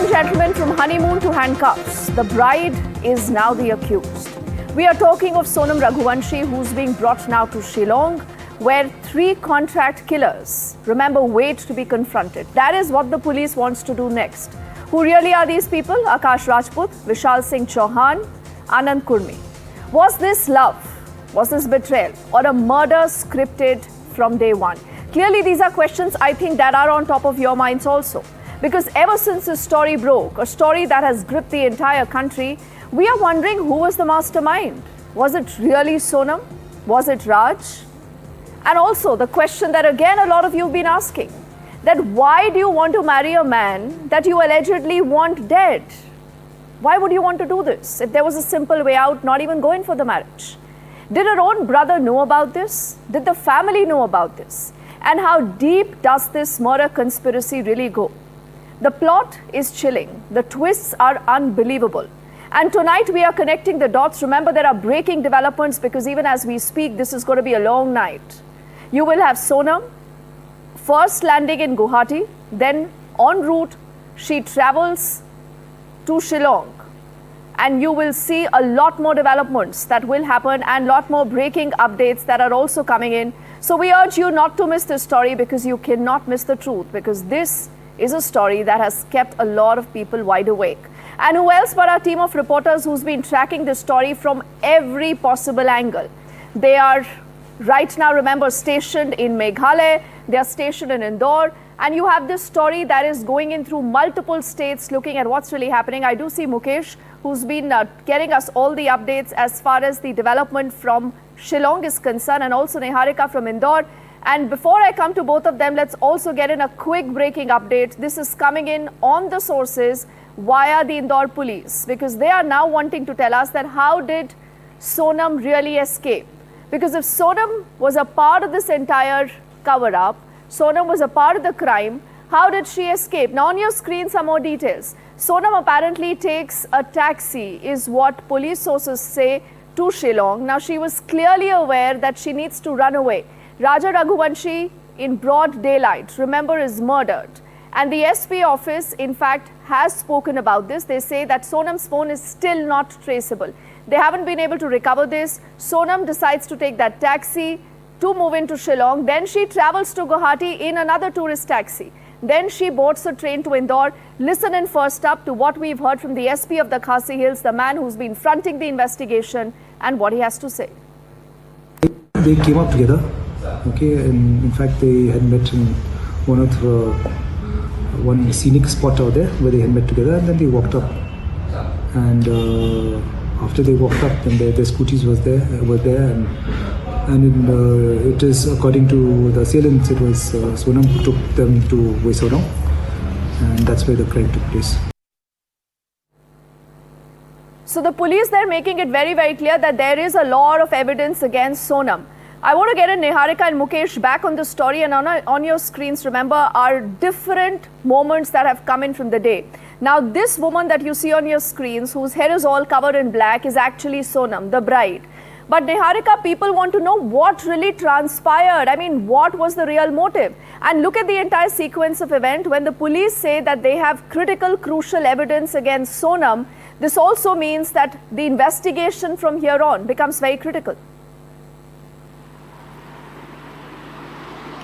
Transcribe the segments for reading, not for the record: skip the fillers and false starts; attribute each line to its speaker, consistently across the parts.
Speaker 1: and gentlemen, from honeymoon to handcuffs, the bride is now the accused. We are talking of Sonam Raghuvanshi, who's being brought now to Shillong, where 3 contract killers, remember, wait to be confronted. That is what the police wants to do next. Who really are these people? Akash Rajput, Vishal Singh Chauhan, Anand Kurmi. Was this love? Was this betrayal? Or a murder scripted from day one? Clearly, these are questions I think that are on top of your minds also. Because ever since this story broke, a story that has gripped the entire country, we are wondering who was the mastermind. Was it really Sonam? Was it Raj? And also the question that again a lot of you have been asking, that why do you want to marry a man that you allegedly want dead? Why would you want to do this? If there was a simple way out, not even going for the marriage. Did her own brother know about this? Did the family know about this? And how deep does this murder conspiracy really go? The plot is chilling. The twists are unbelievable. And tonight we are connecting the dots. Remember, there are breaking developments because even as we speak, this is going to be a long night. You will have Sonam first landing in Guwahati, then en route she travels to Shillong. And you will see a lot more developments that will happen and a lot more breaking updates that are also coming in. So we urge you not to miss this story because you cannot miss the truth, because this is a story that has kept a lot of people wide awake. And who else but our team of reporters who's been tracking this story from every possible angle. They are right now, remember, stationed in Meghalaya, they are stationed in Indore, and you have this story that is going in through multiple states looking at what's really happening. I do see Mukesh, who's been getting us all the updates as far as the development from Shillong is concerned, and also Niharika from Indore. And before I come to both of them, let's also get in a quick breaking update. This is coming in on the sources via the Indore police, because they are now wanting to tell us that how did Sonam really escape? Because if Sonam was a part of this entire cover-up, Sonam was a part of the crime, how did she escape? Now on your screen, some more details. Sonam apparently takes a taxi, is what police sources say, to Shillong. Now she was clearly aware that she needs to run away. Raja Raghuvanshi, in broad daylight, remember, is murdered. And the SP office, in fact, has spoken about this. They say that Sonam's phone is still not traceable. They haven't been able to recover this. Sonam decides to take that taxi to move into Shillong. Then she travels to Guwahati in another tourist taxi. Then she boards a train to Indore. Listen in first up to what we've heard from the SP of the Khasi Hills, the man who's been fronting the investigation, and what he has to say.
Speaker 2: They came up together, okay, and in fact they had met in one scenic spot out there where they had met together, and then they walked up. And after they walked up, then their scooties were there, and it is, according to the assailants, it was Sonam who took them to Vesaudong, and that's where the crime took place.
Speaker 1: So the police, they're making it very, very clear that there is a lot of evidence against Sonam. I want to get in Niharika and Mukesh back on the story, and on your screens, remember, are different moments that have come in from the day. Now, this woman that you see on your screens, whose hair is all covered in black, is actually Sonam, the bride. But Niharika, people want to know what really transpired. I mean, what was the real motive? And look at the entire sequence of event. When the police say that they have critical, crucial evidence against Sonam, this also means that the investigation from here on becomes very critical.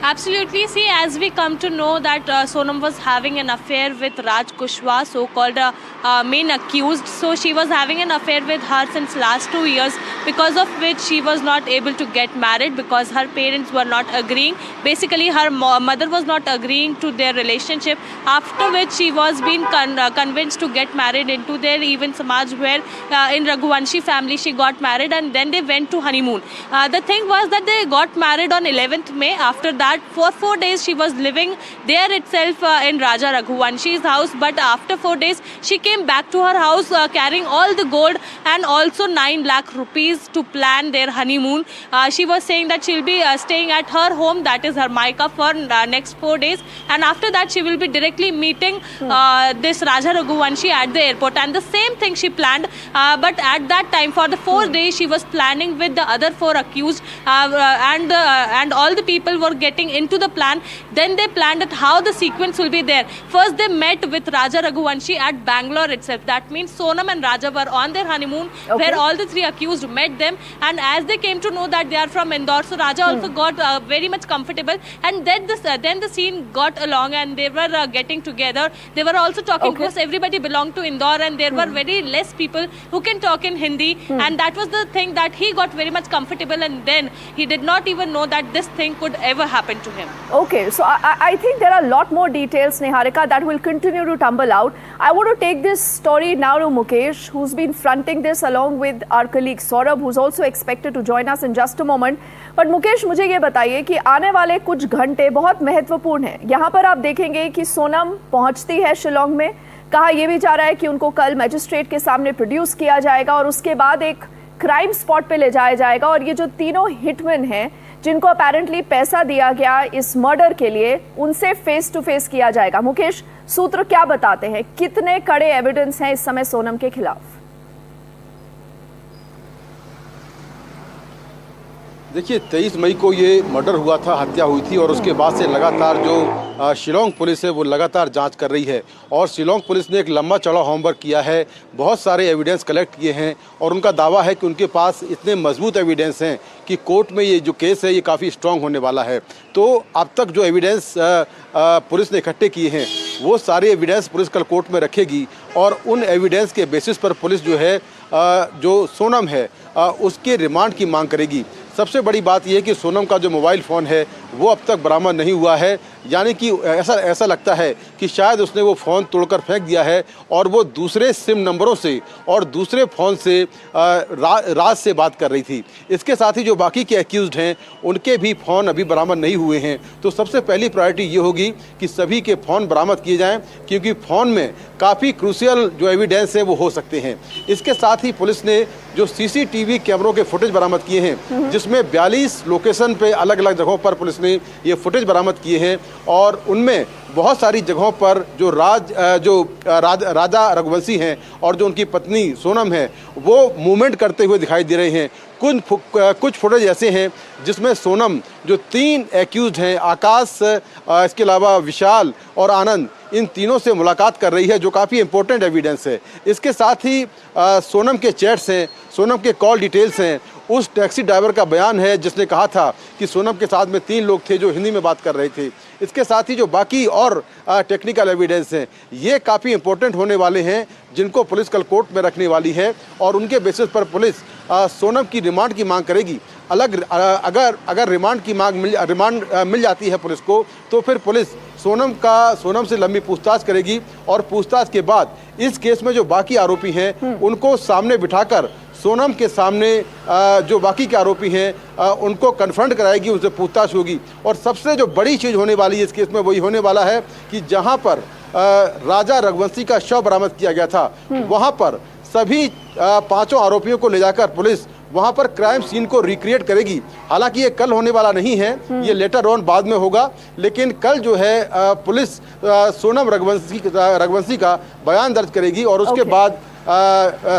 Speaker 3: Absolutely. See, as we come to know that Sonam was having an affair with Raj Kushwaha, so-called main accused. So she was having an affair with her since last 2 years, because of which she was not able to get married because her parents were not agreeing. Basically, her mother was not agreeing to their relationship, after which she was being convinced to get married into their even Samaj, where in Raghuvanshi family she got married, and then they went to honeymoon. The thing was that they got married on 11th May. After that, for 4 days she was living there itself in Raja Raghuvanshi's house, but after 4 days she came back to her house carrying all the gold and also 9 lakh rupees to plan their honeymoon. She was saying that she'll be staying at her home, that is her Maika, for next 4 days, and after that she will be directly meeting this Raja Raghuvanshi at the airport, and the same thing she planned, but at that time for the 4 days she was planning with the other 4 accused, and all the people were getting getting into the plan. Then they planned that how the sequence will be there. First they met with Raja Raghuvanshi at Bangalore itself. That means Sonam and Raja were on their honeymoon, where all the three accused met them, and as they came to know that they are from Indore, so Raja also got very much comfortable, and then the scene got along and they were getting together. They were also talking because everybody belonged to Indore and there were very less people who can talk in Hindi, and that was the thing that he got very much comfortable, and then he did not even know that this thing could ever happen to him.
Speaker 1: Okay, so I think there are a lot more details, Niharika, that will continue to tumble out. I want to take this story now to Mukesh, who's been fronting this along with our colleague Saurabh, who's also expected to join us in just a moment. But Mukesh, मुझे ये बताइए कि आने वाले कुछ घंटे बहुत महत्वपूर्ण हैं। यहाँ पर आप देखेंगे कि सोनम पहुँचती है शिलोंग में, कहा यह भी जा रहा है कि उनको कल मैजिस्ट्रेट के सामने प्रोड्यूस किया जाएगा और उसके बाद एक क्राइम स्पॉट पे ले जाया जाएगा, और ये जो तीनों हिटमैन हैं जिनको अपेरेंटली पैसा दिया गया इस मर्डर के लिए, उनसे फेस टू फेस किया जाएगा। मुकेश, सूत्र क्या बताते हैं, कितने कड़े एविडेंस हैं इस समय सोनम के खिलाफ?
Speaker 4: देखिए 23 मई को ये मर्डर हुआ था, हत्या हुई थी, और उसके बाद से लगातार जो शिलोंग पुलिस है वो लगातार जांच कर रही है, और शिलोंग पुलिस ने एक लंबा चौड़ा होमवर्क किया है, बहुत सारे एविडेंस कलेक्ट किए हैं, और उनका दावा है कि उनके पास इतने मजबूत एविडेंस हैं कि कोर्ट में ये जो केस है ये काफ़ी स्ट्रांग होने वाला है। तो अब तक जो एविडेंस पुलिस ने इकट्ठे किए हैं वो सारे एविडेंस पुलिस कल कोर्ट में रखेगी, और उन एविडेंस के बेसिस पर पुलिस जो है जो सोनम है उसके रिमांड की मांग करेगी। सबसे बड़ी बात यह है कि सोनम का जो मोबाइल फ़ोन है वो अब तक बरामद नहीं हुआ है, यानी कि ऐसा लगता है कि शायद उसने वो फ़ोन तोड़कर फेंक दिया है और वो दूसरे सिम नंबरों से और दूसरे फ़ोन से राज से बात कर रही थी। इसके साथ ही जो बाकी के एक्यूज़्ड हैं उनके भी फ़ोन अभी बरामद नहीं हुए हैं। तो सबसे पहली प्रायोरिटी ये होगी कि सभी के फ़ोन बरामद किए जाएँ, क्योंकि फ़ोन में काफ़ी क्रूशियल जो एविडेंस हैं वो हो सकते हैं। इसके साथ ही पुलिस ने जो सीसीटीवी कैमरों के फुटेज बरामद किए हैं, जिसमें 42 लोकेशन पे अलग अलग जगहों पर पुलिस ने ये फुटेज बरामद किए हैं, और उनमें बहुत सारी जगहों पर जो राजा रघुवंशी हैं और जो उनकी पत्नी सोनम है वो मूवमेंट करते हुए दिखाई दे रहे हैं। कुछ फुटेज ऐसे हैं जिसमें सोनम जो 3 एक्यूज्ड हैं, आकाश, इसके अलावा विशाल और आनंद, इन तीनों से मुलाकात कर रही है, जो काफ़ी इंपॉर्टेंट एविडेंस है। इसके साथ ही सोनम के चैट्स हैं, सोनम के कॉल डिटेल्स हैं, उस टैक्सी ड्राइवर का बयान है जिसने कहा था कि सोनम के साथ में 3 लोग थे जो हिंदी में बात कर रहे थे। इसके साथ ही जो बाकी और टेक्निकल एविडेंस हैं ये काफ़ी इंपॉर्टेंट होने वाले हैं, जिनको पुलिस कल कोर्ट में रखने वाली है, और उनके बेसिस पर पुलिस सोनम की रिमांड की मांग करेगी। अगर रिमांड की मांग मिल जाती है पुलिस को, तो फिर पुलिस सोनम से लंबी पूछताछ करेगी, और पूछताछ के बाद इस केस में जो बाकी आरोपी हैं उनको सामने बिठाकर सोनम के सामने जो बाकी के आरोपी हैं उनको कन्फ्रंट कराएगी, उनसे पूछताछ होगी। और सबसे जो बड़ी चीज़ होने वाली है इस केस में वही होने वाला है कि जहां पर राजा रघुवंशी का शव बरामद किया गया था, वहां पर सभी 5 आरोपियों को ले जाकर पुलिस वहां पर क्राइम सीन को रिक्रिएट करेगी। हालांकि ये कल होने वाला नहीं है, ये लेटर ऑन बाद में होगा, लेकिन कल जो है पुलिस सोनम रघुवंशी का बयान दर्ज करेगी, और उसके बाद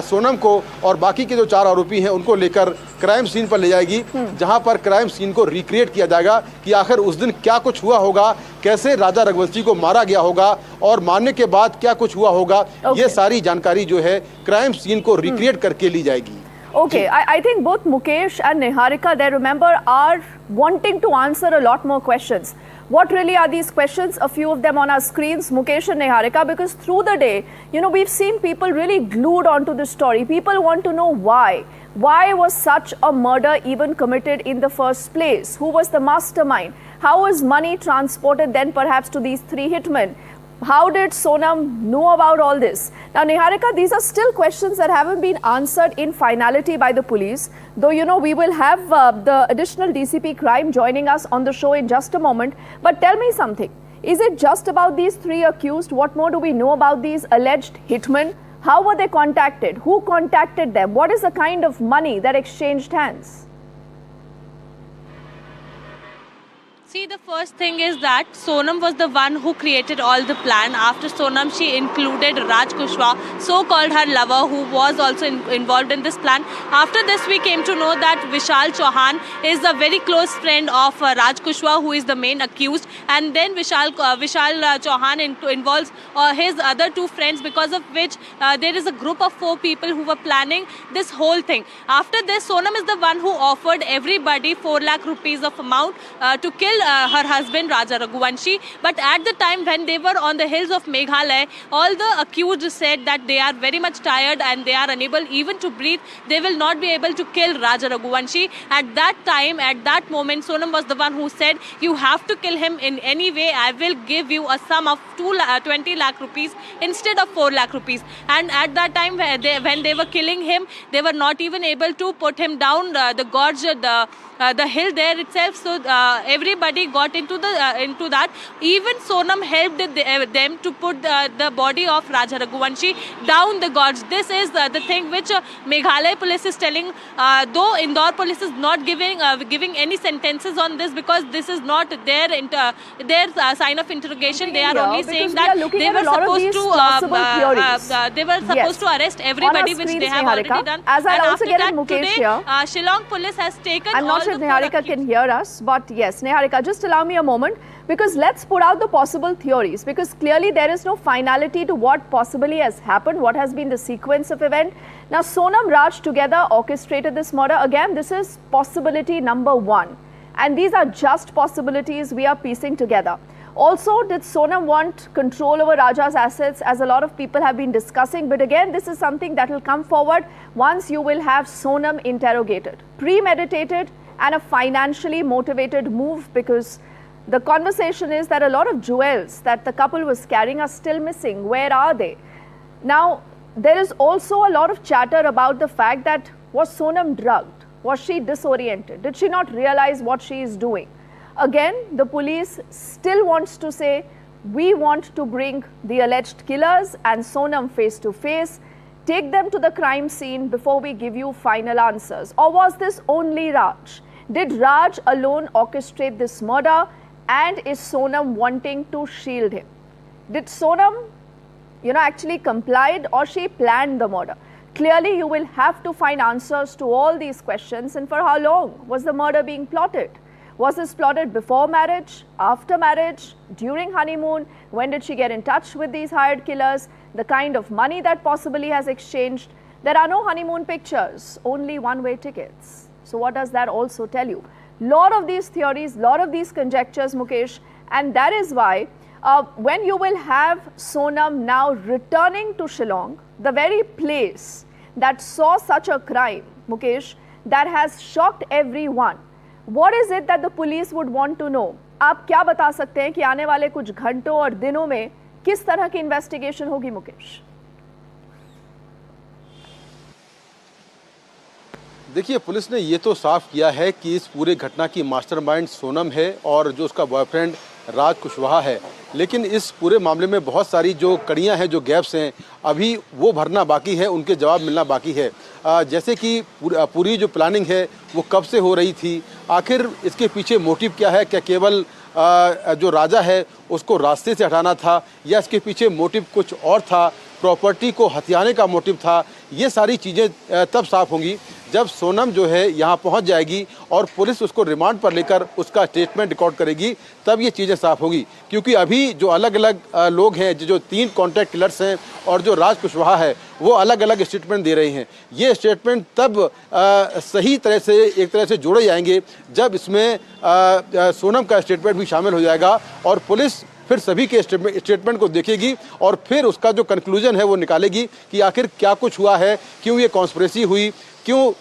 Speaker 4: सोनम को और बाकी के जो 4 आरोपी हैं उनको लेकर क्राइम सीन पर ले जाएगी, जहां पर क्राइम सीन को रिक्रिएट किया जाएगा कि आखिर उस दिन क्या कुछ हुआ होगा, कैसे राजा रघुवंशी को मारा गया होगा, और मारने के बाद क्या कुछ हुआ होगा। ये सारी जानकारी जो है क्राइम सीन को रिक्रिएट करके ली जाएगी।
Speaker 1: Okay, I think both Mukesh and Niharika, they remember, are wanting to answer a lot more questions. What really are these questions? A few of them on our screens, Mukesh and Niharika, because through the day, we've seen people really glued onto this story. People want to know why. Why was such a murder even committed in the first place? Who was the mastermind? How was money transported then perhaps to these 3 hitmen? How did Sonam know about all this? Now, Niharika, these are still questions that haven't been answered in finality by the police. Though, we will have the additional DCP crime joining us on the show in just a moment. But tell me something. Is it just about these 3 accused? What more do we know about these alleged hitmen? How were they contacted? Who contacted them? What is the kind of money that exchanged hands?
Speaker 3: See, the first thing is that Sonam was the one who created all the plan. After Sonam, she included Raj Kushwaha, so-called her lover, who was also involved in this plan. After this, we came to know that Vishal Chauhan is a very close friend of Raj Kushwaha, who is the main accused. And then Vishal Chauhan involves his other two friends, because of which there is a group of 4 people who were planning this whole thing. After this, Sonam is the one who offered everybody 4 lakh rupees of amount to kill her husband Raja Raghuvanshi. But at the time when they were on the hills of Meghalaya, all the accused said that they are very much tired and they are unable even to breathe. They will not be able to kill Raja Raghuvanshi. At that time, at that moment, Sonam was the one who said, you have to kill him in any way. I will give you a sum of 20 lakh rupees instead of 4 lakh rupees. And at that time when they were killing him, they were not even able to put him down the gorge, the hill there itself. So everybody got into that. Even Sonam helped them to put the body of Raja Raghuvanshi down the gorge. This is the thing which Meghalaya police is telling, though Indore police is not giving any sentences on this, because this is not their sign of interrogation. They are only saying that they were supposed to arrest everybody, which they have already done.
Speaker 1: As I also get it, Mukesh,
Speaker 3: today,
Speaker 1: here,
Speaker 3: Shillong police has taken
Speaker 1: I'm not
Speaker 3: all
Speaker 1: sure
Speaker 3: the
Speaker 1: Niharika can hear us, but yes, Niharika, just allow me a moment, because let's put out the possible theories, because clearly there is no finality to what possibly has happened, what has been the sequence of event. Now, Sonam Raj together orchestrated this murder. Again, this is possibility number 1. And these are just possibilities we are piecing together. Also, did Sonam want control over Raja's assets, as a lot of people have been discussing? But again, this is something that will come forward once you will have Sonam interrogated. Premeditated and a financially motivated move, because the conversation is that a lot of jewels that the couple was carrying are still missing. Where are they? Now, there is also a lot of chatter about the fact that, was Sonam drugged? Was she disoriented? Did she not realize what she is doing? Again, the police still wants to say, we want to bring the alleged killers and Sonam face to face, take them to the crime scene before we give you final answers. Or was this only Raj? Did Raj alone orchestrate this murder, and is Sonam wanting to shield him? Did Sonam, actually complied, or she planned the murder? Clearly, you will have to find answers to all these questions. And for how long was the murder being plotted? Was this plotted before marriage, after marriage, during honeymoon? When did she get in touch with these hired killers? The kind of money that possibly has exchanged? There are no honeymoon pictures, only one-way tickets. So what does that also tell you? Lot of these theories, lot of these conjectures, Mukesh, and that is why when you will have Sonam now returning to Shillong, the very place that saw such a crime, Mukesh, that has shocked everyone. What is it that the police would want to know? आप क्या बता सकते हैं कि आने वाले कुछ घंटों और दिनों में किस तरह की इन्वेस्टिगेशन होगी, मुकेश?
Speaker 4: देखिए, पुलिस ने ये तो साफ किया है कि इस पूरे घटना की मास्टरमाइंड सोनम है और जो उसका बॉयफ्रेंड राज कुशवाहा है। लेकिन इस पूरे मामले में बहुत सारी जो कड़ियां हैं, जो गैप्स हैं, अभी वो भरना बाकी है, उनके जवाब मिलना बाकी है। जैसे कि पूरी जो प्लानिंग है वो कब से हो रही थी, आखिर इसके पीछे मोटिव क्या है? क्या केवल जो राजा है उसको रास्ते से हटाना था, या इसके पीछे मोटिव कुछ और था, प्रॉपर्टी को हथियाने का मोटिव था? ये सारी चीज़ें तब साफ होंगी जब सोनम जो है यहाँ पहुँच जाएगी और पुलिस उसको रिमांड पर लेकर उसका स्टेटमेंट रिकॉर्ड करेगी, तब ये चीज़ें साफ होगी। क्योंकि अभी जो अलग अलग लोग हैं, जो 3 कॉन्ट्रैक्ट किलर्स हैं और जो राज कुशवाहा है, वो अलग अलग स्टेटमेंट दे रहे हैं। ये स्टेटमेंट तब सही तरह से एक तरह से जोड़े जाएंगे जब इसमें सोनम का स्टेटमेंट भी शामिल हो जाएगा और पुलिस फिर सभी के स्टेटमेंट को देखेगी और फिर उसका जो कंक्लूजन है वो निकालेगी कि आखिर क्या कुछ हुआ है, क्यों ये कॉन्स्पिरेसी हुई, क्यों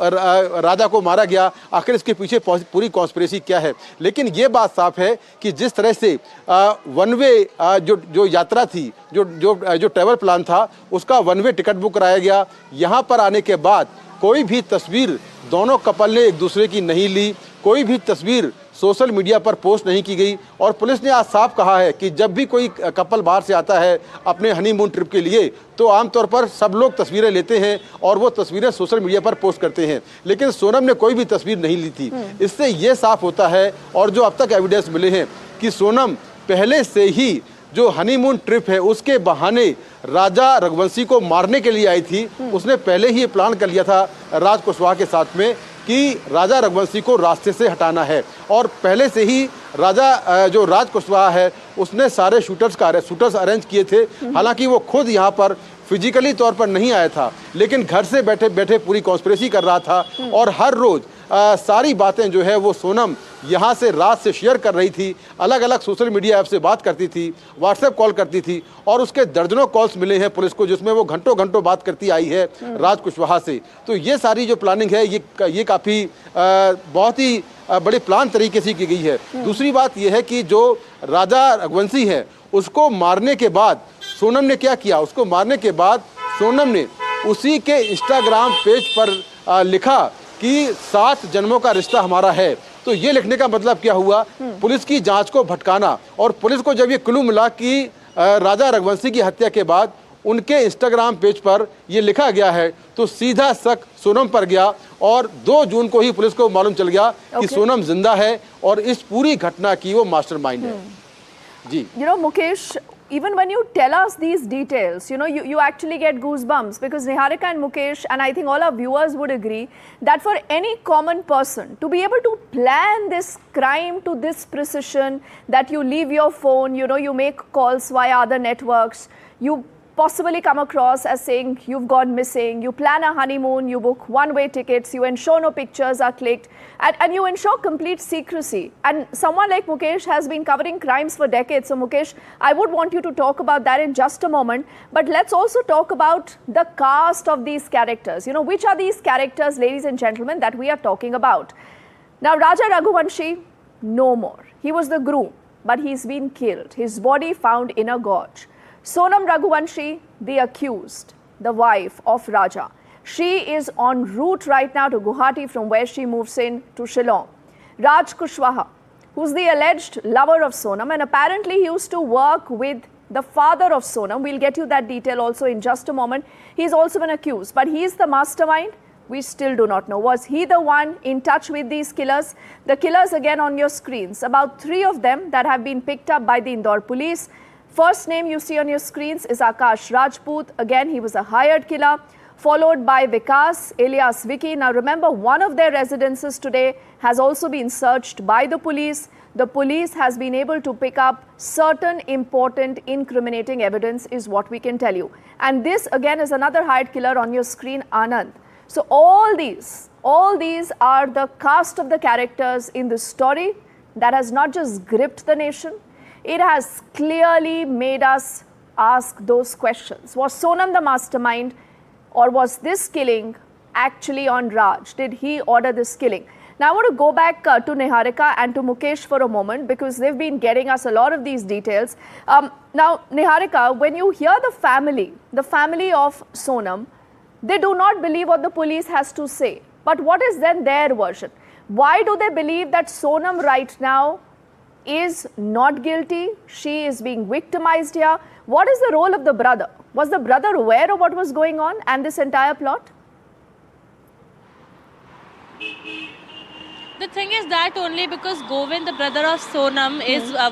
Speaker 4: राजा को मारा गया, आखिर इसके पीछे पूरी कॉन्स्पिरेसी क्या है। लेकिन ये बात साफ है कि जिस तरह से वन वे जो यात्रा थी, जो ट्रैवल प्लान था, उसका वन वे टिकट बुक कराया गया। यहाँ पर आने के बाद कोई भी तस्वीर दोनों कपल ने एक दूसरे की नहीं ली, कोई भी तस्वीर सोशल मीडिया पर पोस्ट नहीं की गई। और पुलिस ने आज साफ कहा है कि जब भी कोई कपल बाहर से आता है अपने हनीमून ट्रिप के लिए तो आमतौर पर सब लोग तस्वीरें लेते हैं और वो तस्वीरें सोशल मीडिया पर पोस्ट करते हैं, लेकिन सोनम ने कोई भी तस्वीर नहीं ली थी। इससे ये साफ होता है, और जो अब तक एविडेंस मिले हैं, कि सोनम पहले से ही जो हनीमून ट्रिप है उसके बहाने राजा रघुवंशी को मारने के लिए आई थी। उसने पहले ही प्लान कर लिया था राज कुशवाहा के साथ में कि राजा रघुवंशी को रास्ते से हटाना है, और पहले से ही राजा जो राज कुशवाहा है उसने सारे शूटर्स अरेंज किए थे। हालांकि वो खुद यहाँ पर फिजिकली तौर पर नहीं आया था, लेकिन घर से बैठे बैठे पूरी कॉन्स्पिरेसी कर रहा था, और हर रोज सारी बातें जो है वो सोनम यहाँ से रात से शेयर कर रही थी। अलग अलग सोशल मीडिया ऐप से बात करती थी, व्हाट्सएप कॉल करती थी, और उसके दर्जनों कॉल्स मिले हैं पुलिस को जिसमें वो घंटों घंटों बात करती आई है राज कुशवाहा से। तो ये सारी जो प्लानिंग है ये काफ़ी बहुत ही बड़े प्लान तरीके से की गई है। दूसरी बात यह है कि जो राजा रघुवंशी है उसको मारने के बाद सोनम ने क्या किया, उसको मारने के बाद सोनम ने उसी के इंस्टाग्राम पेज पर लिखा कि 7 जन्मों का रिश्ता हमारा है। तो ये लिखने का मतलब क्या हुआ, पुलिस की जांच को भटकाना। और पुलिस को जब ये क्लू मिला कि राजा रघुवंशी की हत्या के बाद उनके इंस्टाग्राम पेज पर ये लिखा गया है, तो सीधा शक सोनम पर गया, और 2 जून को ही पुलिस को मालूम चल गया कि सोनम जिंदा है और इस पूरी घटना की वो मास्टरमाइंड है। जी,
Speaker 1: Mukesh, even when you tell us these details, you actually get goosebumps, because Niharika and Mukesh, and I think all our viewers would agree, that for any common person to be able to plan this crime to this precision, that you leave your phone, you make calls via other networks, you possibly come across as saying you've gone missing, you plan a honeymoon, you book one-way tickets, you ensure no pictures are clicked, and you ensure complete secrecy. And someone like Mukesh has been covering crimes for decades. So Mukesh, I would want you to talk about that in just a moment, but let's also talk about the cast of these characters. Which are these characters, ladies and gentlemen, that we are talking about? Now, Raja Raghuvanshi, no more. He was the groom, but he's been killed. His body found in a gorge. Sonam Raghuvanshi, the accused, the wife of Raja. She is en route right now to Guwahati, from where she moves in to Shillong. Raj Kushwaha, who's the alleged lover of Sonam, and apparently he used to work with the father of Sonam. We'll get you that detail also in just a moment. He's also been accused, but he's the mastermind. We still do not know. Was he the one in touch with these killers? The killers again on your screens. About 3 of them that have been picked up by the Indore police. First name you see on your screens is Akash Rajput. Again, he was a hired killer, followed by Vikas alias Vicky. Now remember, one of their residences today has also been searched by the police. The police has been able to pick up certain important incriminating evidence, is what we can tell you. And this again is another hired killer on your screen, Anand. So all these are the cast of the characters in this story that has not just gripped the nation, it has clearly made us ask those questions. Was Sonam the mastermind, or was this killing actually on Raj? Did he order this killing? Now I want to go back to Niharika and to Mukesh for a moment, because they've been getting us a lot of these details. Now Niharika, when you hear the family of Sonam, they do not believe what the police has to say. But what is then their version? Why do they believe that Sonam right now is not guilty? She is being victimized here. What is the role of the brother? Was the brother aware of what was going on and this entire plot?
Speaker 3: The thing is that only because Govind, the brother of Sonam,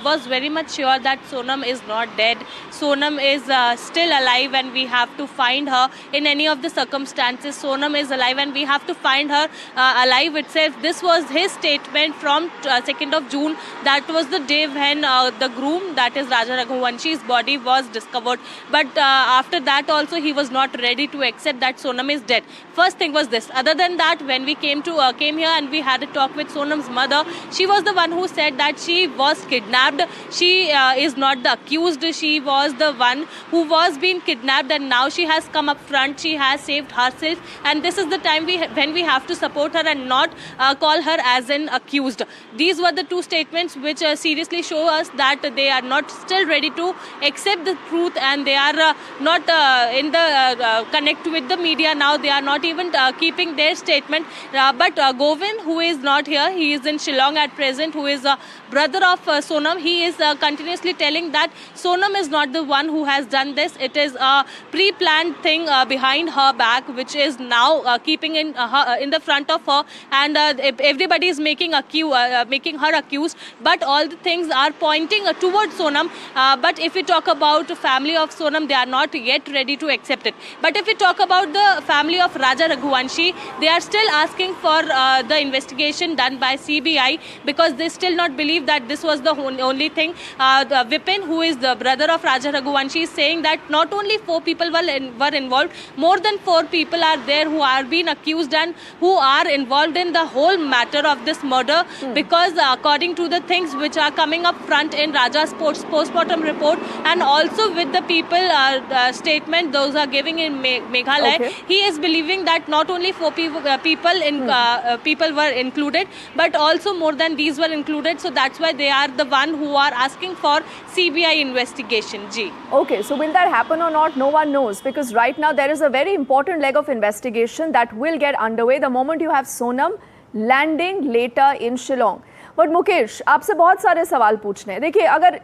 Speaker 3: was very much sure that Sonam is not dead. Sonam is still alive, and we have to find her in any of the circumstances. Sonam is alive and we have to find her alive itself. This was his statement from 2nd of June. That was the day when the groom, that is Raja Raghuvanshi's body was discovered. But after that also he was not ready to accept that Sonam is dead. First thing was this. Other than that, when we came here and we had a talk with Sonam's mother, she was the one who said that she was kidnapped. She is not the accused. She was the one who was being kidnapped, and now she has come up front. She has saved herself, and this is the time when we have to support her and not call her as an accused. These were the 2 statements which seriously show us that they are not still ready to accept the truth, and they are not in the connect with the media now. They are not even keeping their statement. But Govind, who is not here. He is in Shillong at present, who is a brother of Sonam. He is continuously telling that Sonam is not the one who has done this. It is a pre-planned thing behind her back, which is now keeping in the front of her, and everybody is making her accused. But all the things are pointing towards Sonam. But if we talk about the family of Sonam, they are not yet ready to accept it. But if we talk about the family of Raja Raghuvanshi, they are still asking for the investigation done by CBI, because they still not believe that this was the only thing. Vipin, who is the brother of Raja Raghuvanshi, is saying that not only 4 people were involved, more than 4 people are there who are being accused and who are involved in the whole matter of this murder. Because according to the things which are coming up front in Raja's postmortem report, and also with the people statement those are giving in Meghalaya, he is believing that not only 4 people were included, but also more than these were included. So that's why they are the one who are asking for CBI investigation. Ji.
Speaker 1: Okay, so will that happen or not? No one knows, because right now there is a very important leg of investigation that will get underway the moment you have Sonam landing later in Shillong. But Mukesh, आपसे बहुत सारे सवाल पूछने हैं. देखिए, अगर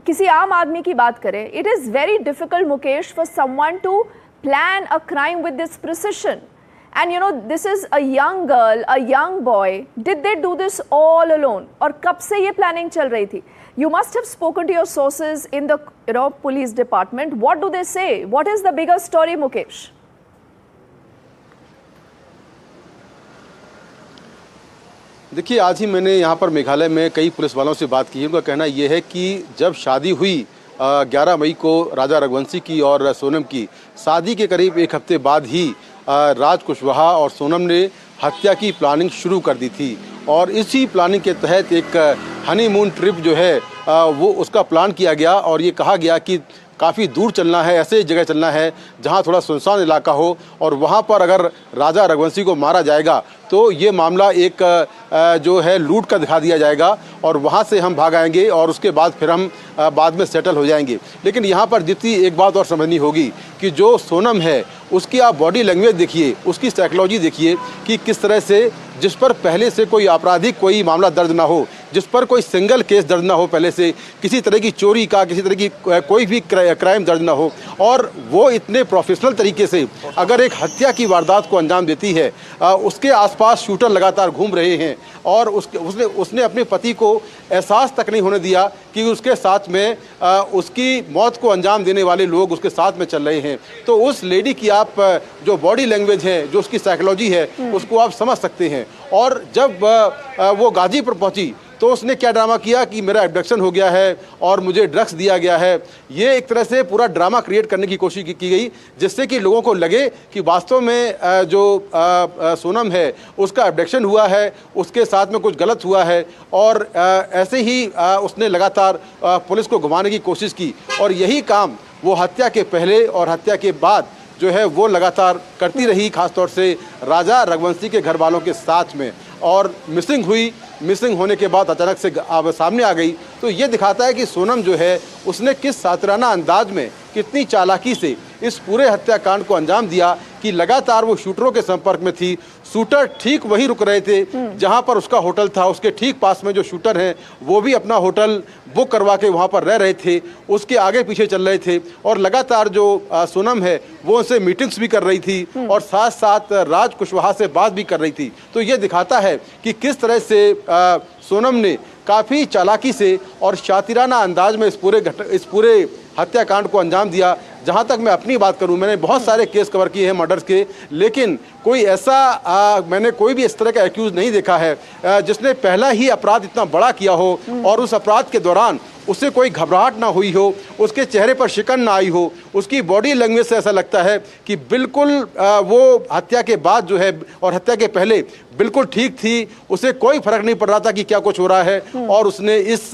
Speaker 1: किसी आम आदमी की बात करें, it is very difficult, Mukesh, for someone to plan a crime with this precision. And you know, this is a young girl, a young boy. Did they do this all alone? और कब से ये planning चल रही थी? You must have spoken to your sources in the police department. What do they say? What is the bigger story, Mukesh?
Speaker 4: देखिए, आज ही मैंने यहाँ पर मेघालय में कई पुलिस वालों से बात की है. उनका कहना यह है कि जब शादी हुई 11 मई को राजा रघुवंशी की और सोनम की, शादी के करीब 1 हफ्ते बाद ही राज कुशवाहा और सोनम ने हत्या की प्लानिंग शुरू कर दी थी. और इसी प्लानिंग के तहत एक हनीमून ट्रिप जो है वो उसका प्लान किया गया, और ये कहा गया कि काफ़ी दूर चलना है, ऐसे जगह चलना है जहां थोड़ा सुनसान इलाका हो, और वहां पर अगर राजा रघुवंशी को मारा जाएगा तो ये मामला एक जो है लूट का दिखा दिया जाएगा, और वहां से हम भाग आएंगे और उसके बाद फिर हम बाद में सेटल हो जाएंगे. लेकिन यहाँ पर जितनी एक बात और समझनी होगी कि जो सोनम है उसकी आप बॉडी लैंग्वेज देखिए, उसकी साइकोलॉजी देखिए कि किस तरह से, जिस पर पहले से कोई आपराधिक कोई मामला दर्ज ना हो, जिस पर कोई सिंगल केस दर्ज ना हो, पहले से किसी तरह की चोरी का, किसी तरह की कोई भी क्राइम दर्ज ना हो, और वो इतने प्रोफेशनल तरीके से अगर एक हत्या की वारदात को अंजाम देती है. उसके आसपास शूटर लगातार घूम रहे हैं, और उसने अपने पति को एहसास तक नहीं होने दिया कि उसके साथ में उसकी मौत को अंजाम देने वाले लोग उसके साथ में चल रहे हैं. तो उस लेडी की आप जो बॉडी लैंग्वेज है, जो उसकी साइकोलॉजी है, उसको आप समझ सकते हैं. और जब वो गाजीपुर पहुंची तो उसने क्या ड्रामा किया कि मेरा एब्डक्शन हो गया है और मुझे ड्रग्स दिया गया है. ये एक तरह से पूरा ड्रामा क्रिएट करने की कोशिश की गई, जिससे कि लोगों को लगे कि वास्तव में जो सोनम है उसका एब्डक्शन हुआ है, उसके साथ में कुछ गलत हुआ है. और ऐसे ही उसने लगातार पुलिस को घुमाने की कोशिश की, और यही काम वो हत्या के पहले और हत्या के बाद जो है वो लगातार करती रही, खासतौर से राजा रघुवंशी के घर वालों के साथ में. और मिसिंग होने के बाद अचानक से सामने आ गई. तो ये दिखाता है कि सोनम जो है उसने किस सातराना अंदाज में, कितनी चालाकी से इस पूरे हत्याकांड को अंजाम दिया कि लगातार वो शूटरों के संपर्क में थी. शूटर ठीक वहीं रुक रहे थे जहां पर उसका होटल था, उसके ठीक पास में जो शूटर हैं वो भी अपना होटल बुक करवा के वहां पर रह रहे थे, उसके आगे पीछे चल रहे थे. और लगातार जो सोनम है वो उनसे मीटिंग्स भी कर रही थी, और साथ साथ राज कुशवाहा से बात भी कर रही थी. तो ये दिखाता है कि किस तरह से सोनम ने काफ़ी चालाकी से और शातिराना अंदाज में इस पूरे हत्याकांड को अंजाम दिया. जहां तक मैं अपनी बात करूं, मैंने बहुत सारे केस कवर किए हैं मर्डर्स के, लेकिन कोई ऐसा मैंने कोई भी इस तरह का एक्यूज नहीं देखा है जिसने पहला ही अपराध इतना बड़ा किया हो और उस अपराध के दौरान उससे कोई घबराहट ना हुई हो, उसके चेहरे पर शिकन ना आई हो. उसकी बॉडी लैंग्वेज से ऐसा लगता है कि बिल्कुल वो हत्या के बाद जो है और हत्या के पहले बिल्कुल ठीक थी, उसे कोई फर्क नहीं पड़ रहा था कि क्या कुछ हो रहा है. और उसने इस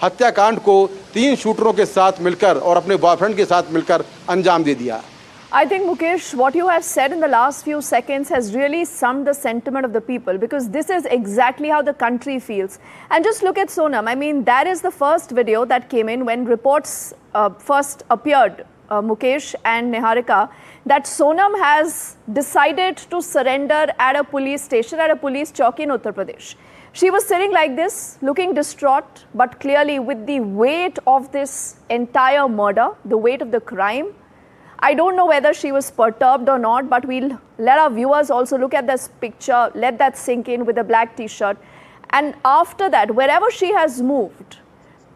Speaker 4: हत्याकांड को 3 शूटरों के साथ मिलकर और अपने बॉयफ्रेंड के साथ मिलकर अंजाम दे दिया.
Speaker 1: I think, Mukesh, what you have said in the last few seconds has really summed the sentiment of the people, because this is exactly how the country feels. And just look at Sonam. I mean, that is the first video that came in when reports first appeared, Mukesh and Niharika, that Sonam has decided to surrender at a police station, at a police chowk in Uttar Pradesh. She was sitting like this, looking distraught, but clearly with the weight of this entire murder, the weight of the crime. I don't know whether she was perturbed or not, but we'll let our viewers also look at this picture, let that sink in with a black t-shirt. And after that, wherever she has moved,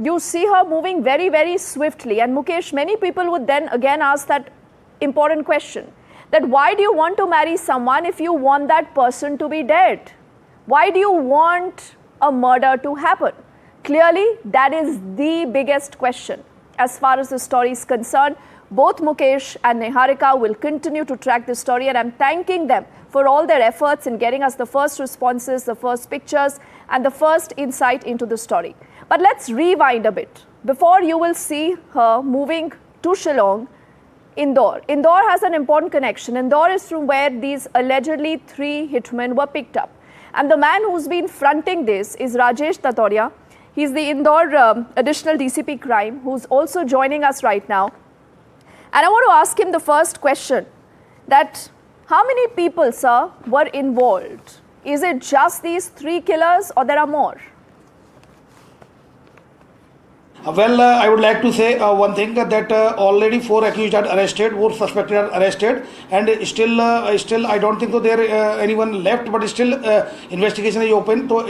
Speaker 1: you see her moving very, very swiftly. And Mukesh, many people would then again ask that important question, that why do you want to marry someone if you want that person to be dead? Why do you want a murder to happen? Clearly, that is the biggest question. As far as the story is concerned, both Mukesh and Niharika will continue to track this story, and I'm thanking them for all their efforts in getting us the first responses, the first pictures, and the first insight into the story. But let's rewind a bit. Before you will see her moving to Shillong, Indore. Indore has an important connection. Indore is from where these allegedly 3 hitmen were picked up. And the man who's been fronting this is Rajesh Tatoria. He's the Indore additional DCP crime, who's also joining us right now. And I want to ask him the first question, that how many people, sir, were involved? Is it just these 3 killers or there are more?
Speaker 5: Well, I would like to say one thing, that already 4 accused are arrested, 4 suspected are arrested, and still I don't think so there anyone left, but still investigation is open to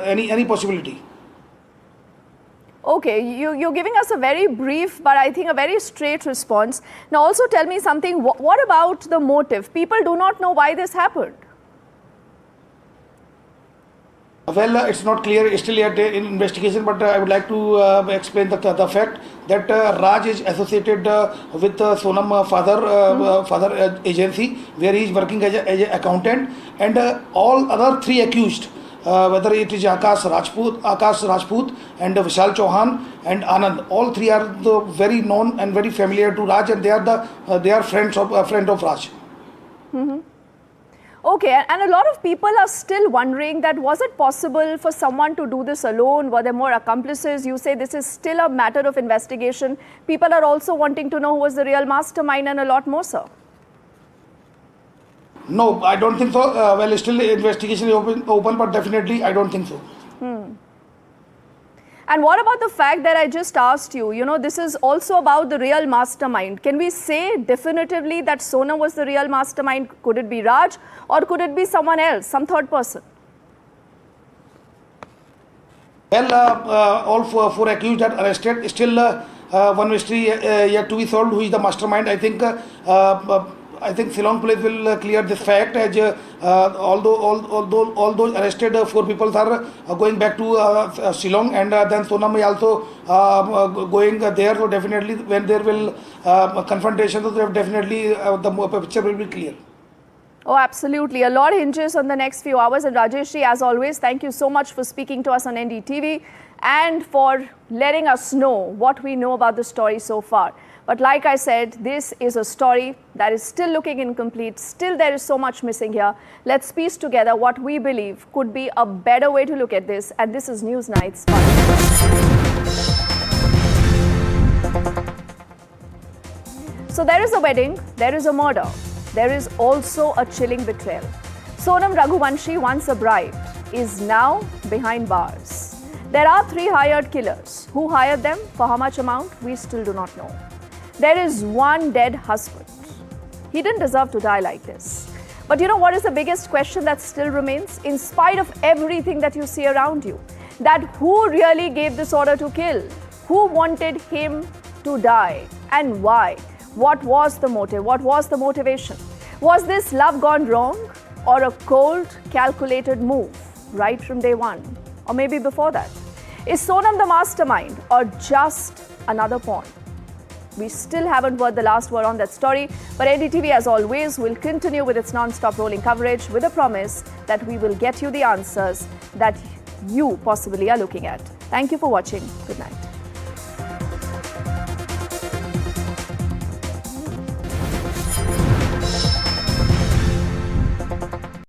Speaker 5: any possibility.
Speaker 1: Okay, you're giving us a very brief, but I think a very straight response. Now also tell me something, what about the motive? People do not know why this happened.
Speaker 5: Well, it's not clear still yet in investigation, but I would like to explain the fact that Raj is associated with Sonam father agency, where he is working as an accountant, and all other 3 accused, whether it is Akash Rajput and Vishal Chauhan and Anand, all 3 are very known and very familiar to Raj, and they are friend of Raj.
Speaker 1: Mm-hmm. Okay, and a lot of people are still wondering that was it possible for someone to do this alone? Were there more accomplices? You say this is still a matter of investigation. People are also wanting to know who was the real mastermind and a lot more, sir.
Speaker 5: No, I don't think so. Well, still investigation is open, but definitely I don't think so.
Speaker 1: And what about the fact that I just asked you, this is also about the real mastermind. Can we say definitively that Sonam was the real mastermind? Could it be Raj or could it be someone else, some third person?
Speaker 5: Well, all 4 accused are arrested. Still one mystery yet to be solved, who is the mastermind. I think Shillong police will clear this fact, as all those arrested 4 people are going back to Shillong, and then Sonam is also going there. So definitely, when there will confrontation, so definitely the picture will be clear.
Speaker 1: Oh, absolutely. A lot hinges on the next few hours. And Rajeshji, as always, thank you so much for speaking to us on NDTV and for letting us know what we know about the story so far. But like I said, this is a story that is still looking incomplete. Still, there is so much missing here. Let's piece together what we believe could be a better way to look at this. And this is Newsnight's So there is a wedding, there is a murder. There is also a chilling betrayal. Sonam Raghuvanshi, once a bride, is now behind bars. There are 3 hired killers. Who hired them? For how much amount? We still do not know. There is 1 dead husband. He didn't deserve to die like this. But you know what is the biggest question that still remains? In spite of everything that you see around you, that who really gave this order to kill? Who wanted him to die? And why? What was the motive? What was the motivation? Was this love gone wrong or a cold, calculated move right from day one? Or maybe before that? Is Sonam the mastermind or just another pawn? We still haven't heard the last word on that story, but NDTV, as always, will continue with its non-stop rolling coverage with a promise that we will get you the answers that you possibly are looking at. Thank you for watching. Good night.